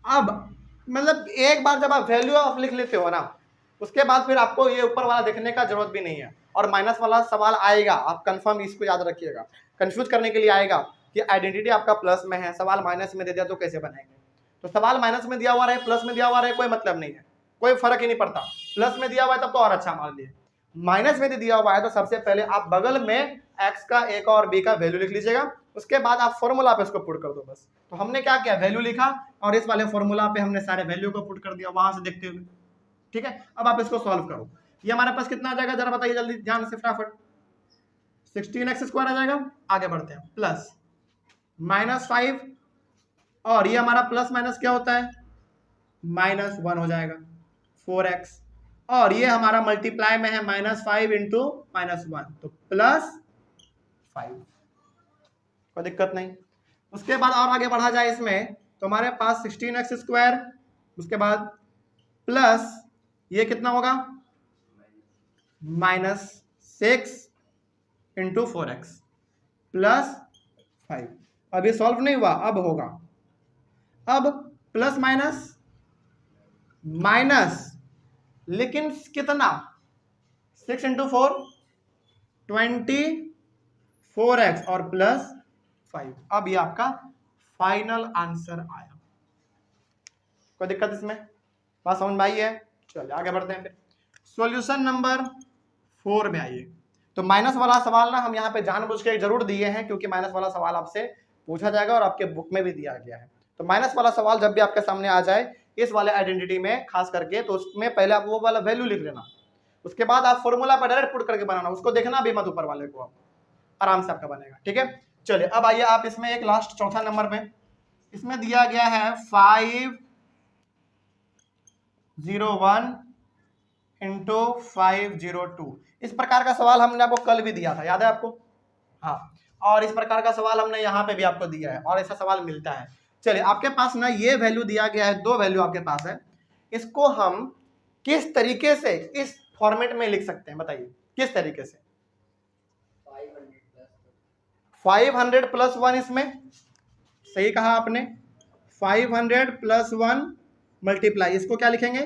अब मतलब एक बार जब आप वैल्यू ऑफ लिख लेते हो ना, उसके बाद फिर आपको ये ऊपर वाला देखने का जरूरत भी नहीं है, और माइनस वाला सवाल आएगा, आप कंफर्म इसको याद रखिएगा, कंफ्यूज करने के लिए आएगा कि आइडेंटिटी आपका प्लस में है, सवाल माइनस में दे दिया तो कैसे बनाएंगे। तो सवाल माइनस में दिया हुआ रहे, प्लस में दिया हुआ रहे, कोई मतलब नहीं है, कोई फर्क ही नहीं पड़ता। प्लस में दिया हुआ है तब तो और अच्छा मान लिए, माइनस में दिया हुआ है तो सबसे पहले आप बगल में x का, a का और b का वैल्यू लिख लीजिएगा, उसके बाद आप फॉर्मूला पे इसको पुट कर दो बस। तो हमने क्या किया, वैल्यू लिखा और इस वाले फॉर्मूला पे हमने सारे वैल्यू को पुट कर दिया वहां से देखते हुए, ठीक है। अब आप इसको सॉल्व करो, ये हमारे पास कितना आ जाएगा जरा बताइए जल्दी ध्यान से फटाफट, 16x² आ जाएगा। आगे बढ़ते हैं, प्लस -5, और ये हमारा प्लस माइनस क्या होता है, -1 हो जाएगा 4x, और ये हमारा मल्टीप्लाई में है -5 इंटू -1, तो +5, कोई दिक्कत नहीं। उसके बाद और आगे बढ़ा जाए इसमें तो हमारे पास 16x², उसके बाद प्लस ये कितना होगा -6 इंटू 4x प्लस 5। अब ये सॉल्व नहीं हुआ, अब होगा, अब प्लस माइनस लेकिन कितना, 6 इंटू 4 24x और प्लस 5। अब ये आपका फाइनल आंसर आया, कोई दिक्कत इसमें, बात समझ में आई है। चलिए आगे बढ़ते हैं, फिर सॉल्यूशन नंबर 4 में आइए। तो माइनस वाला सवाल ना हम यहाँ पे जानबूझ के जरूर दिए हैं, क्योंकि माइनस वाला सवाल आपसे पूछा जाएगा और आपके बुक में भी दिया गया है। तो माइनस वाला सवाल जब भी आपके सामने आ जाए इस वाले आइडेंटिटी में खास करके, तो उसमें पहले आप वो वाला वैल्यू लिख लेना, उसके बाद आप फॉर्मूला पर डायरेक्ट पुट करके बनाना, उसको देखना भी मत ऊपर वाले को, आप आराम से आपका बनेगा, ठीक है। चलिए अब आइए आप इसमें एक लास्ट चौथा नंबर में, इसमें दिया गया है 501 इंटू 502। इस प्रकार का सवाल हमने आपको कल भी दिया था, याद है आपको, हाँ, और इस प्रकार का सवाल हमने यहाँ पे भी आपको दिया है, और ऐसा सवाल मिलता है। चलिए आपके पास ना ये वैल्यू दिया गया है, 2 वैल्यू आपके पास है, इसको हम किस तरीके से इस फॉर्मेट में लिख सकते हैं बताइए, किस तरीके से, 500 प्लस 1, इसमें सही कहा आपने, 500 प्लस 1 मल्टीप्लाई, इसको क्या लिखेंगे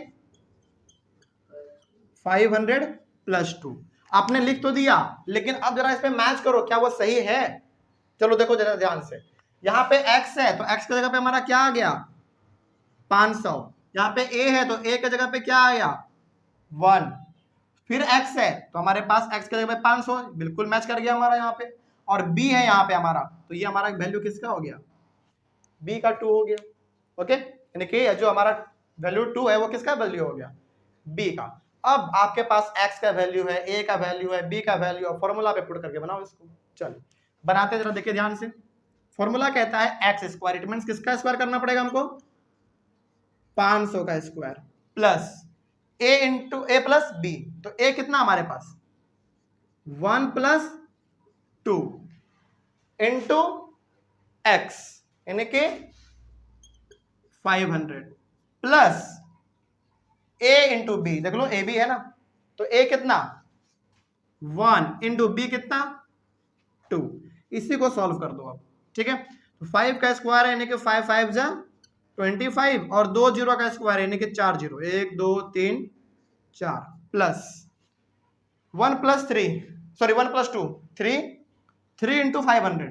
500 प्लस 2। आपने लिख तो दिया, लेकिन अब जरा इस पे मैच करो, क्या वो सही है। चलो देखो जरा ध्यान से, यहाँ पे x है तो x की जगह पे हमारा क्या आ गया 500, यहाँ पे a है तो a की जगह पे क्या आया 1, फिर x है तो हमारे पास x की जगह पे 500, बिल्कुल मैच कर गया हमारा यहाँ पे, और b है यहाँ पे हमारा, तो ये हमारा वैल्यू किसका हो गया, b का 2 हो गया, ओके, यानी कि जो हमारा वैल्यू 2 है वो किसका वैल्यू हो गया, b का। अब आपके पास x का वैल्यू है, a का वैल्यू है, b का वैल्यू है, फॉर्मूला पे पुट करके बनाओ इसको। चलो बनाते जरा, देखिए ध्यान से, फॉर्मूला कहता है x², इट मींस किसका स्क्वायर करना पड़ेगा हमको 500 का square, plus a into a plus b, तो a कितना हमारे पास 1 प्लस 2 इंटू x यानी कि 500 प्लस a इंटू बी, देख लो ए बी है ना, तो a कितना 1 इंटू बी कितना 2, इसी को सॉल्व कर दो अब, ठीक है। तो 5 का स्क्वायर है यानी कि 5 5 जा 25 और 2 जीरो का स्क्वायर यानी कि 4 zero, 1 2 3 4 plus 1 plus 3 sorry 1 plus 2 3 3 into 500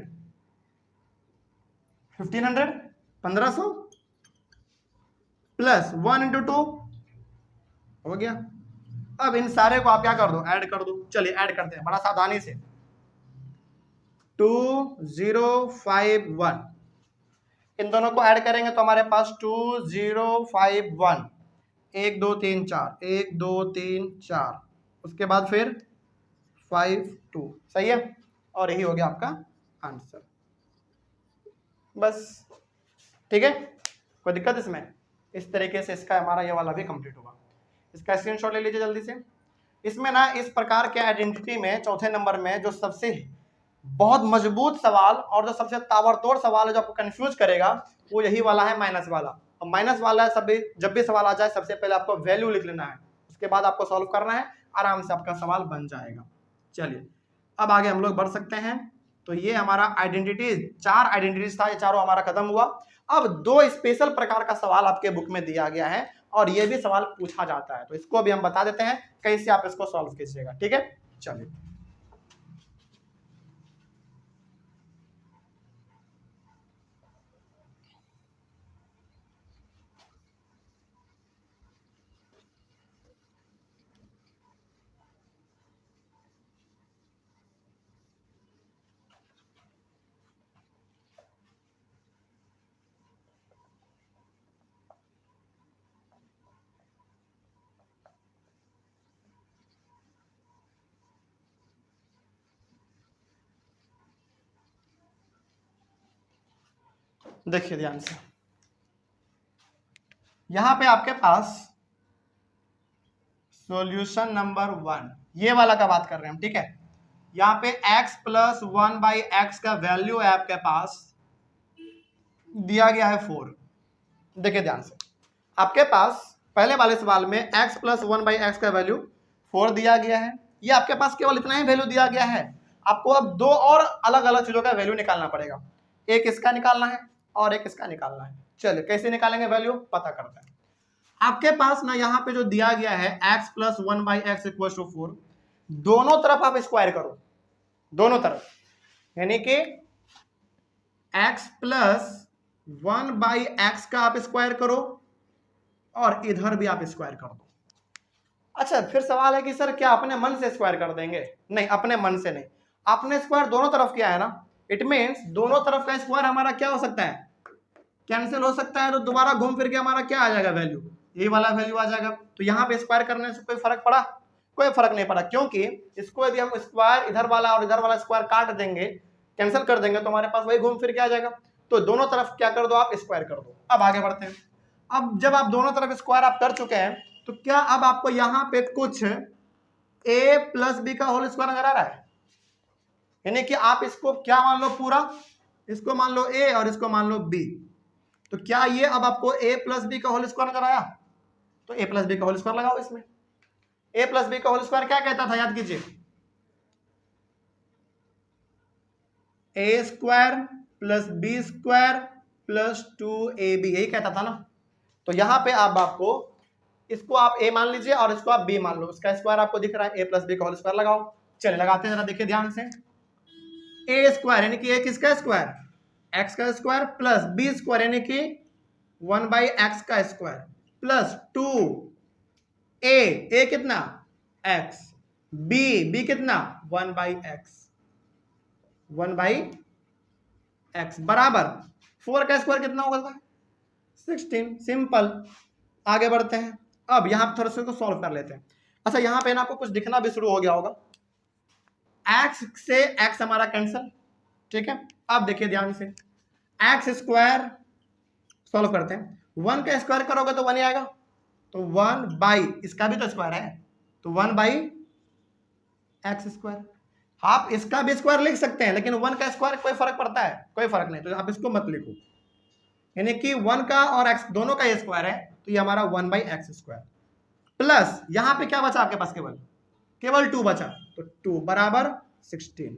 1500 1500 plus 1 into 2 हो गया। अब इन सारे को आप क्या कर दो, ऐड कर दो। चलिए ऐड करते हैं बड़ा सावधानी से। 2051 इन दोनों को ऐड करेंगे तो हमारे पास 2051 1 2 3 4 1 2 3 4 उसके बाद फिर 5 2, सही है। और यही हो गया आपका आंसर, बस ठीक है, कोई दिक्कत इसमें। इस तरीके से इसका हमारा ये वाला भी कंप्लीट होगा। इसका स्क्रीनशॉट ले लीजिए जल्दी से। इसमें ना इस प्रकार के आइडेंटिटी में चौथे नंबर में जो सबसे बहुत मजबूत सवाल और जो सबसे ताबड़तोड़ सवाल है जो आपको कंफ्यूज करेगा वो यही वाला है, माइनस वाला। और माइनस वाला सभी जब भी सवाल आ जाए सबसे पहले आपको वैल्यू लिख लेना है, उसके बाद आपको सॉल्व करना है, आराम से आपका सवाल बन जाएगा। चलिए अब आगे हम लोग बढ़ सकते हैं। तो ये हमारा आइडेंटिटीज, 4 आइडेंटिटीज था, ये चारों हमारा खत्म हुआ। अब 2 स्पेशल प्रकार का सवाल आपके बुक में दिया गया है और ये भी सवाल पूछा जाता है, तो इसको भी हम बता देते हैं कैसे आप इसको सॉल्व कीजिएगा, ठीक है। चलिए देखिए ध्यान से, यहां पे आपके पास सॉल्यूशन नंबर 1 ये वाला का बात कर रहे हैं हम, ठीक है। यहाँ पे x प्लस 1/x का वैल्यू है आपके पास दिया गया है 4। देखिए ध्यान से, आपके पास पहले वाले सवाल में x प्लस 1/x का वैल्यू 4 दिया गया है। ये आपके पास केवल इतना ही वैल्यू दिया गया है। आपको अब 2 और अलग अलग चीजों का वैल्यू निकालना पड़ेगा, एक इसका निकालना है और एक इसका निकालना है। चलिए कैसे निकालेंगे वैल्यू, पता करते हैं। आपके पास ना यहाँ पे जो दिया गया है x plus 1/x equal to 4, दोनों तरफ आप स्क्वायर करो, दोनों तरफ, यानी कि x प्लस 1/x का आप स्क्वायर करो और इधर भी आप स्क्वायर कर दो। अच्छा फिर सवाल है कि सर क्या अपने मन से स्क्वायर कर देंगे? नहीं, अपने मन से नहीं, आपने स्क्वायर दोनों तरफ किया है ना, इट मीन्स दोनों तरफ का स्क्वायर हमारा क्या हो सकता है, कैंसिल हो सकता है। तो दोबारा घूम फिर के हमारा क्या आ जाएगा वैल्यू, ये वाला वैल्यू आ जाएगा। तो यहाँ पे स्क्वायर करने से कोई फर्क पड़ा? कोई फर्क नहीं पड़ा, क्योंकि इसको यदि हम स्क्वायर इधर वाला और इधर वाला स्क्वायर काट देंगे, कैंसिल कर देंगे, तो हमारे पास वही घूम फिर के आ जाएगा। तो दोनों तरफ क्या कर दो, आप स्क्वायर कर दो। अब आगे बढ़ते हैं। अब जब आप दोनों तरफ स्क्वायर आप कर चुके हैं तो क्या अब आपको यहाँ पे कुछ a प्लस बी का होल स्क्वायर नजर आ रहा है? यानी कि आप इसको क्या मान लो, पूरा इसको मान लो a और इसको मान लो b। तो क्या ये अब आपको a प्लस बी का होल स्क्वायर नजर आया? तो a प्लस बी का होल स्क्वायर लगाओ इसमें। a प्लस बी का होल स्क्वायर क्या कहता था, याद कीजिए, a square plus B square plus 2ab, यही कहता था ना। तो यहां पे आप आपको इसको आप a मान लीजिए और इसको आप b मान लो, इसका स्क्वायर आपको दिख रहा है, a प्लस बी का होल स्क्वायर लगाओ। चलिए लगाते हैं, जरा देखिए ध्यान से। a स्क्वायर यानी कि a किसका स्क्वायर, x का स्क्वायर, प्लस b स्क्वायर यानी कि 1/x का स्क्वायर, प्लस 2a कितना x, b कितना 1/x बराबर 4 का स्क्वायर कितना होगा 16। सिंपल, आगे बढ़ते हैं। अब यहाँ पे थोड़ा सा को सॉल्व कर लेते हैं। अच्छा यहाँ पे ना आपको कुछ दिखना भी शुरू हो गया होगा, x से x हमारा कैंसिल, ठीक है। अब देखिए ध्यान से, x स्क्वायर सॉल्व करते हैं, 1 का स्क्वायर करोगे तो 1 ही आएगा, तो 1 इसका भी तो स्क्वायर है, तो 1/x स्क्वायर। आप इसका भी स्क्वायर लिख सकते हैं, लेकिन 1 का स्क्वायर कोई फर्क पड़ता है? कोई फर्क नहीं, तो आप इसको मत लिखो। यानी कि 1 का और x दोनों का स्क्वायर है, तो ये हमारा 1/x² प्लस यहां पे क्या बचा आपके पास, केवल 2 बचा, तो 2 बराबर 16।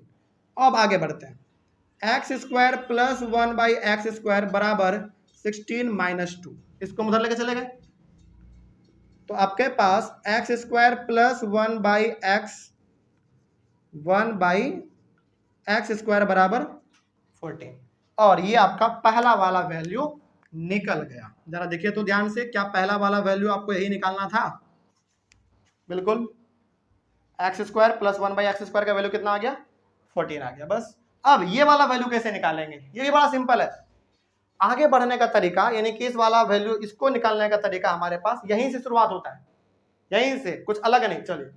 अब आगे बढ़ते हैं, x² प्लस 1/x² बराबर 16 माइनस 2, इसको उधर लेके चले गए, तो आपके पास x² प्लस 1/x² बराबर 14, और ये आपका पहला वाला वैल्यू निकल गया। जरा देखिए तो ध्यान से, क्या पहला वाला वैल्यू आपको यही निकालना था? बिल्कुल, x² प्लस 1/x² का वैल्यू कितना आ गया? 14 आ गया। बस अब ये वाला वैल्यू कैसे निकालेंगे, ये भी बड़ा सिंपल है। आगे बढ़ने का तरीका, यानी कि इस वाला वैल्यू, इसको निकालने का तरीका हमारे पास यहीं से शुरुआत होता है, यहीं से, कुछ अलग नहीं। चलिए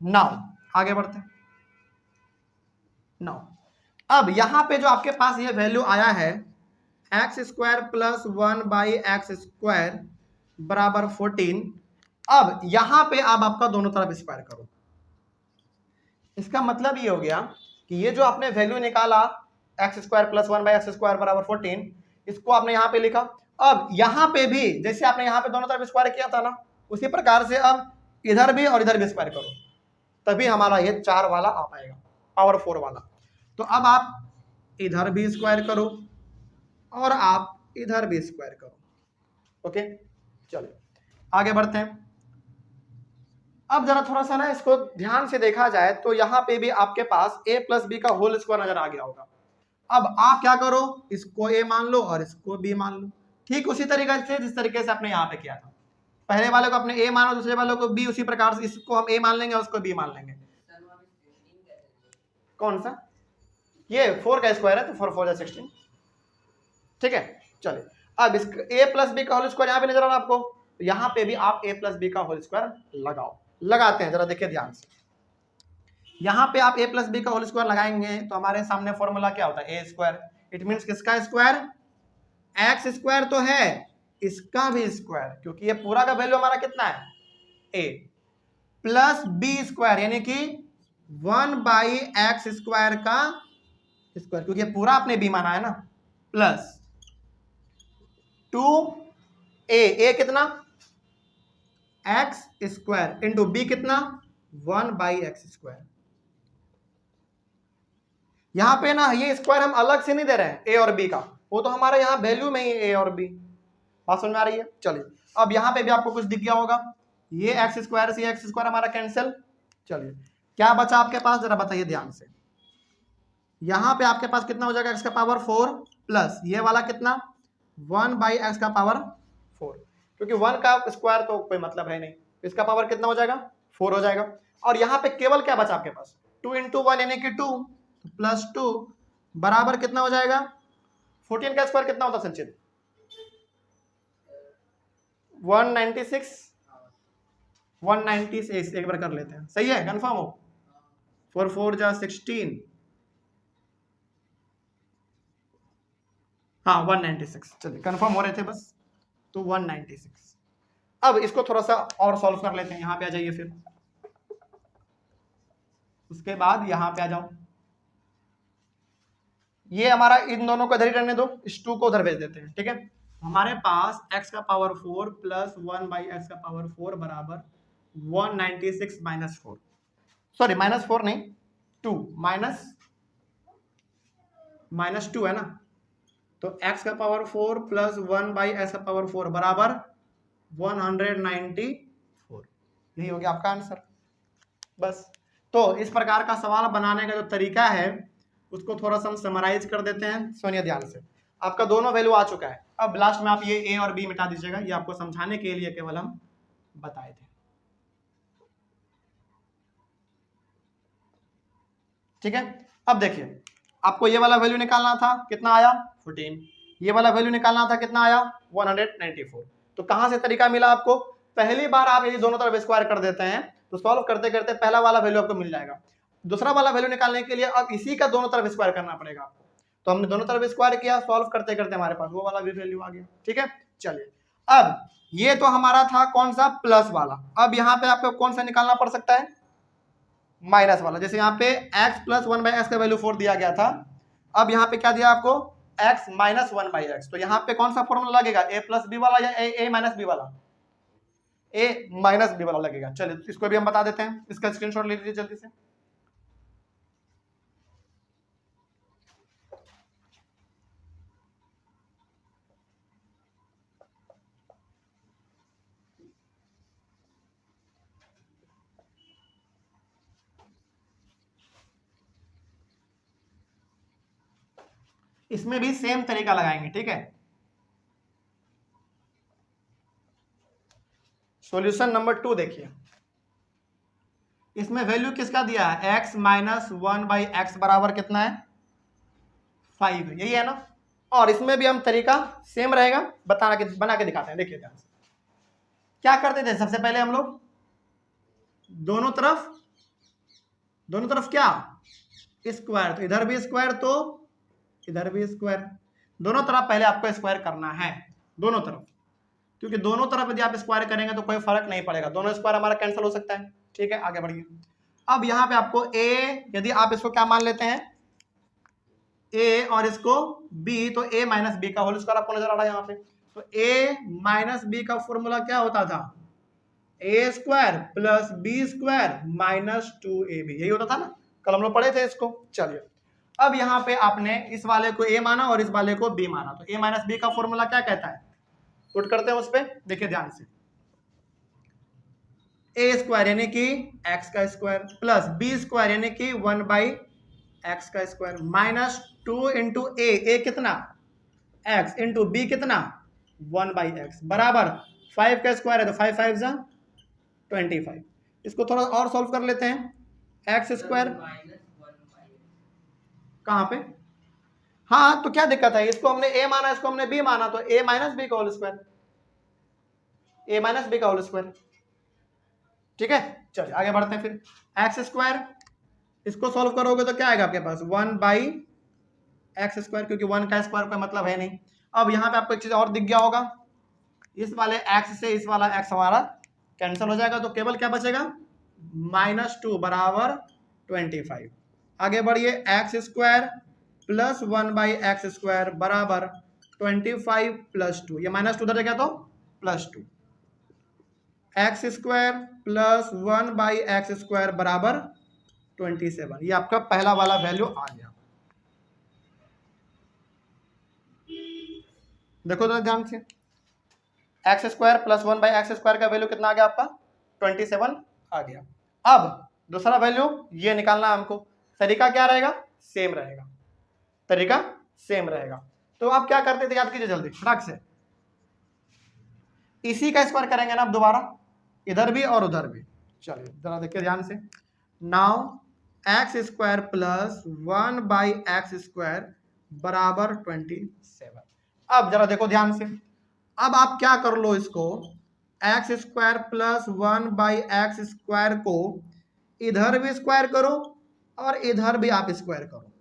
नाउ आगे बढ़ते हैं। नाउ अब यहां पे जो आपके पास ये वैल्यू आया है x² प्लस 1/x² बराबर 14, अब यहां पे अब आपका दोनों तरफ स्क्वायर करो। इसका मतलब ये हो गया कि ये जो आपने वैल्यू निकाला x² प्लस 1/x² बराबर 14, इसको आपने यहां पे लिखा। अब यहां पे भी जैसे आपने यहां पे दोनों तरफ स्क्वायर किया था ना, उसी प्रकार से अब इधर भी और इधर भी स्क्वायर करो, तभी हमारा ये 4 वाला आ पाएगा, पावर 4 वाला। तो अब आप इधर भी स्क्वायर करो और आप इधर भी स्क्वायर करो। ओके, चलिए आगे बढ़ते हैं। अब जरा थोड़ा सा ना इसको ध्यान से देखा जाए तो यहाँ पे भी आपके पास a प्लस बी का होल स्क्वायर नजर आ गया होगा। अब आप क्या करो, इसको a मान लो और इसको b मान लो, ठीक उसी तरीके से जिस तरीके से आपने यहाँ पे किया था। पहले वाले को अपने a मानो, दूसरे वाले को b, उसी प्रकार से इसको हम a मान लेंगे और उसको b मान लेंगे। कौन सा? ये 4 का स्क्वायर है, तो 4 4 16, ठीक है। चलिए अब इस a प्लस बी का होल स्क्वायर यहाँ पे नजर आ रहा है आपको, यहाँ पे भी आप a प्लस बी का होल स्क्वायर लगाओ। लगाते हैं, जरा देखिए ध्यान से। यहाँ पे आप a प्लस बी का होल स्क्वायर लगाएंगे तो हमारे सामने फॉर्मूला क्या होता है, a²। इट मीन्स किसका स्क्वायर? x² तो है, इसका भी स्क्वायर, क्योंकि ये पूरा का वैल्यू हमारा कितना है, a प्लस b², यानी कि 1/x² का स्क्वायर, क्योंकि ये पूरा आपने b माना है ना, प्लस 2a कितना, x² इंटू b कितना, 1/x²। यहां पे ना ये स्क्वायर हम अलग से नहीं दे रहे हैं a और b का, वो तो हमारा यहाँ वैल्यू में ही a और b। बात समझ में आ रही है? चलिए अब यहाँ पे भी आपको कुछ दिख गया होगा, ये x² से x² हमारा कैंसिल। चलिए क्या बचा आपके पास, जरा बताइए ध्यान से। यहाँ पे आपके पास कितना हो जाएगा, x का पावर 4 प्लस ये वाला कितना, 1/x का पावर 4, क्योंकि 1 का स्क्वायर तो कोई मतलब है नहीं, इसका पावर कितना हो जाएगा, 4 हो जाएगा। और यहाँ पे केवल क्या बचा आपके पास, 2 इंटू 1 यानी कि 2 प्लस 2 बराबर कितना हो जाएगा, 14 का स्क्वायर कितना होता है संचित, 196। 196 एक बार कर लेते हैं, सही है, कंफर्म हो? 4 4 जा 16, हाँ 196। चलिए कंफर्म हो रहे थे बस, तो 196। अब इसको थोड़ा सा और सॉल्व कर लेते हैं। यहाँ पे आ जाइए, फिर उसके बाद यहाँ पे आ जाओ। ये हमारा इन दोनों को इधर ही रहने दो, इस 2 को उधर भेज देते हैं, ठीक है। हमारे पास x का पावर 4 प्लस 1/x का पावर 4 बराबर 196 माइनस 4, सॉरी माइनस 4 नहीं, 2 माइनस 2 है ना, तो x का पावर 4 प्लस 1/x का पावर 4 बराबर 194। यही हो गया आपका आंसर। बस तो इस प्रकार का सवाल बनाने का जो तरीका है उसको थोड़ा सा हम समराइज कर देते हैं। सुनिए ध्यान से, आपका दोनों वैल्यू आ चुका है। अब लास्ट में आप ये a और b मिटा दीजिएगा, ये आपको समझाने के लिए केवल हम बताए थे, ठीक है। अब देखिए आपको ये वाला वैल्यू निकालना था, कितना आया 14, ये वाला वैल्यू निकालना था, कितना आया 194। तो कहां से तरीका मिला आपको, पहली बार आप ये दोनों तरफ स्क्वायर कर देते हैं तो सॉल्व करते करते पहला वाला वैल्यू आपको मिल जाएगा। दूसरा वाला वैल्यू निकालने के लिए अब इसी का दोनों तरफ स्क्वायर करना पड़ेगा आपको, तो हमने दोनों तरफ स्क्वायर किया, सॉल्व करते करते हमारे पास वो वाला भी वैल्यू आ गया, ठीक है। चलिए अब ये तो हमारा था कौन सा, प्लस वाला। अब यहाँ पे आपको कौन सा निकालना पड़ सकता है, माइनस वाला। जैसे यहाँ पे x प्लस 1/x का वैल्यू 4 दिया गया था, अब यहाँ पे क्या दिया आपको एक्स माइनस 1/x। तो यहाँ पे कौन सा फॉर्मूला लगेगा, ए प्लस बी वाला या ए माइनस बी वाला, ए माइनस बी वाला लगेगा। चलिए इसको भी हम बता देते हैं, इसका स्क्रीनशॉट ले लीजिए जल्दी से। इसमें भी सेम तरीका लगाएंगे, ठीक है। सॉल्यूशन नंबर 2 देखिए, इसमें वैल्यू किसका दिया है, x माइनस 1/x बराबर कितना है, 5, यही है ना। और इसमें भी हम तरीका सेम रहेगा, बना के दिखाते हैं। देखिए ध्यान से क्या करते थे, सबसे पहले हम लोग दोनों तरफ क्या स्क्वायर, तो इधर भी स्क्वायर तो इधर भी स्क्वायर, दोनों तरफ पहले आपको स्क्वायर करना है, दोनों तरफ, क्योंकि दोनों तरफ यदि आप स्क्वायर करेंगे तो कोई फर्क नहीं पड़ेगा, दोनों स्क्वायर हमारा कैंसिल हो सकता है, ठीक है। आगे बढ़िए। अब यहाँ पे आपको a, यदि आप इसको क्या मान लेते हैं a और इसको b, तो a माइनस बी का होल स्क्वायर आपको नजर आ रहा है यहाँ पे। तो a माइनस बी का फॉर्मूला क्या होता था, a square plus B square minus 2ab, यही होता था ना, कल हम लोग पढ़े थे इसको। चलिए अब यहाँ पे आपने इस वाले को a माना और इस वाले को b माना, तो a माइनस बी का फॉर्मूला क्या कहता है, पुट करते हैं उस पर, देखिए ध्यान से। a स्क्वायर यानी कि x का स्क्वायर प्लस b स्क्वायर यानी कि 1/x का स्क्वायर माइनस 2 इंटू a कितना x इंटू b कितना 1/x बराबर 5 का स्क्वायर है तो 5 5 जा 25। इसको थोड़ा और सॉल्व कर लेते हैं, x स्क्वायर कहाँ पे, हाँ तो क्या दिक्कत है, इसको हमने a माना इसको हमने b माना, तो a माइनस बी का whole square, a minus B का होल स्क्वायर, ठीक है। चलिए आगे बढ़ते हैं फिर। एक्स स्क्वायर, इसको सॉल्व करोगे तो क्या आएगा आपके पास 1/x स्क्वायर, क्योंकि 1 का स्क्वायर का मतलब है नहीं। अब यहाँ पे आपको एक चीज और दिख गया होगा, इस वाले x से इस वाला x हमारा कैंसिल हो जाएगा, तो केवल क्या बचेगा -2 बराबर 25। आगे बढ़िए, x square plus 1/x square बराबर 25 प्लस 2, ये -2 उधर गया तो +2, x square plus 1/x square बराबर 27। ये आपका पहला वाला वैल्यू आ गया। देखो तो ध्यान से, x square plus 1/x square का वैल्यू कितना आ गया आपका 27 आ गया। अब दूसरा वैल्यू ये निकालना हमको, तरीका क्या रहेगा, सेम रहेगा, तरीका सेम रहेगा। तो आप क्या करते थे, याद कीजिए जल्दी फटाक से, इसी का स्क्वायर करेंगे ना अब दोबारा, इधर भी और उधर भी। चलिए जरा देखिए ध्यान से, now x square plus 1/x square बराबर 27। अब जरा देखो ध्यान से, अब आप क्या कर लो, इसको x square plus 1/x square को इधर भी स्क्वायर करो और इधर भी आप स्क्वायर करो।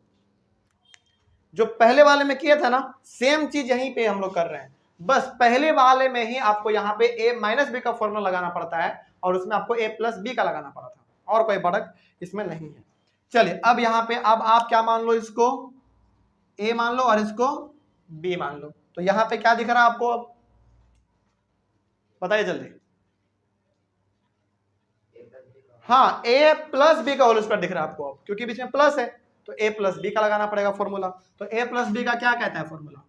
जो पहले वाले में किया था ना, सेम चीज यहीं पे हम लोग कर रहे हैं, बस पहले वाले में ही आपको यहाँ पे a माइनस बी का फॉर्मूला लगाना पड़ता है और उसमें आपको a प्लस बी का लगाना पड़ा था, और कोई फर्क इसमें नहीं है। चलिए अब यहाँ पे अब आप क्या मान लो, इसको a मान लो और इसको b मान लो, तो यहाँ पे क्या दिख रहा है आपको, अब बताइए जल्दी। हाँ, a प्लस बी का होल स्क्वायर दिख रहा है आपको, अब क्योंकि बीच में प्लस है तो a प्लस बी का लगाना पड़ेगा फॉर्मूला। तो a प्लस बी का क्या कहता है formula,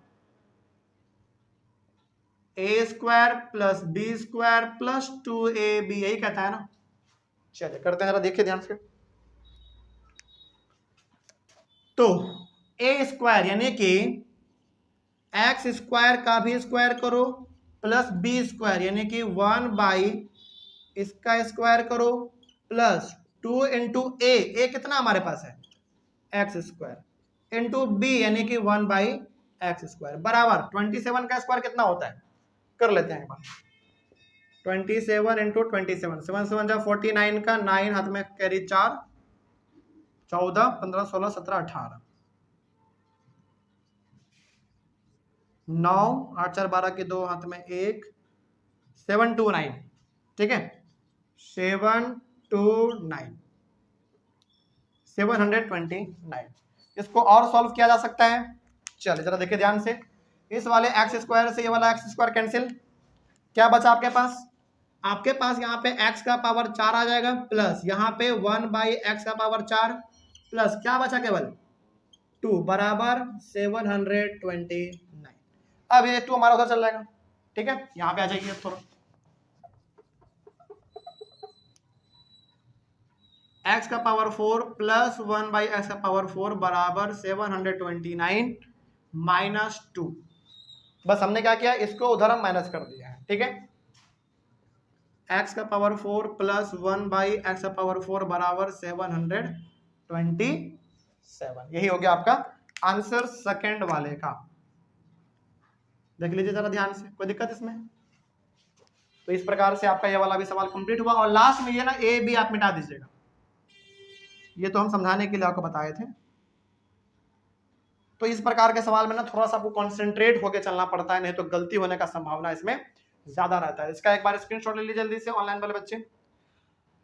a square plus B square plus 2ab, यही कहता है ना। चलिए करते हैं जरा, देखिए ध्यान से। तो a स्क्वायर यानी कि एक्स स्क्वायर का भी स्क्वायर करो प्लस बी स्क्वायर यानी कि 1/ इसका स्क्वायर करो प्लस 2 इंटू ए कितना हमारे पास है एक्स स्क्वायर इंटू बी यानी कि 1/x स्क्वायर बराबर 27 का स्क्वायर कितना होता है, कर लेते हैं एक बार। 27 इंटू 27, 7 7 जा 49 का 9 हाथ में कैरी 4, 14 15 16 17 18, 9 8 4 12 के 2 हाथ में 1, 729, ठीक है 729, 729। इसको और सॉल्व किया जा सकता है, चलिए जरा देखिए ध्यान से, इस वाले एक्स स्क्वायर से ये वाला एक्स स्क्वायर कैंसिल, क्या बचा आपके पास? आपके पास यहाँ पे x का पावर 4 आ जाएगा प्लस यहाँ पे 1/x का पावर 4 प्लस क्या बचा केवल 2 बराबर 729। अब ये 2 हमारा उधर चल जाएगा, ठीक है। यहाँ पे आ जाइए थोड़ा, x का पावर 4 प्लस 1/x का पावर 4 बराबर 729 माइनस 2। बस हमने क्या किया, इसको उधर हम माइनस कर दिया है, ठीक है। x का पावर 4 प्लस 1/x का पावर 4 बराबर 727। यही हो गया आपका आंसर सेकंड वाले का। देख लीजिए जरा ध्यान से, कोई दिक्कत इसमें? तो इस प्रकार से आपका ये वाला भी सवाल कंप्लीट हुआ। और लास्ट में ये ना ए बी आप मिटा दीजिएगा, ये तो हम समझाने के लिए आपको बताए थे। तो इस प्रकार के सवाल में ना थोड़ा सा आपको कंसंट्रेट होकर चलना पड़ता है, नहीं तो गलती होने का संभावना इसमें ज्यादा रहता है। इसका एक बार स्क्रीनशॉट ले लीजिए जल्दी से ऑनलाइन वाले बच्चे।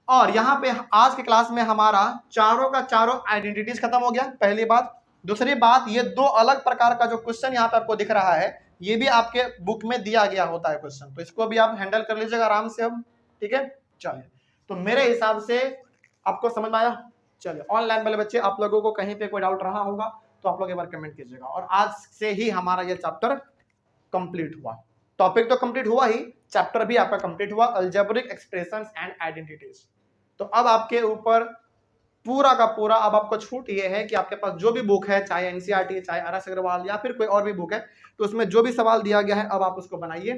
और यहाँ पे आज के क्लास में हमारा चारों का चारों आइडेंटिटीज खत्म हो गया, पहली बात। दूसरी बात, ये दो अलग प्रकार का जो क्वेश्चन यहाँ पे आपको दिख रहा है, ये भी आपके बुक में दिया गया होता है क्वेश्चन, तो इसको भी आप हैंडल कर लीजिएगा आराम से अब, ठीक है। चलिए, तो मेरे हिसाब से आपको समझ में आया। चलिए, ऑनलाइन वाले बच्चे आप लोगों को कहीं पे कोई डाउट रहा होगा तो आप लोग एक बार कमेंट कीजिएगा। और आज से ही हमारा ये चैप्टर कंप्लीट हुआ, टॉपिक तो कंप्लीट हुआ ही, चैप्टर भी आपका कंप्लीट हुआ, अलजेब्रिक एक्सप्रेशंस एंड आइडेंटिटीज। तो अब आपके ऊपर पूरा का पूरा अब आपको छूट ये है कि आपके पास जो भी बुक है, चाहे एनसीईआरटी, चाहे आर एस अग्रवाल या फिर कोई और भी बुक है, तो उसमें जो भी सवाल दिया गया है अब आप उसको बनाइए।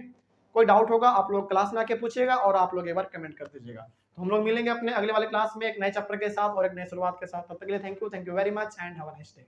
कोई डाउट होगा आप लोग क्लास में आके पूछिएगा और आप लोग एक बार कमेंट कर दीजिएगा। तो हम लोग मिलेंगे अपने अगले वाले क्लास में एक नए चैप्टर के साथ और एक नई शुरुआत के साथ। तब तक के लिए thank you very much and have a nice day.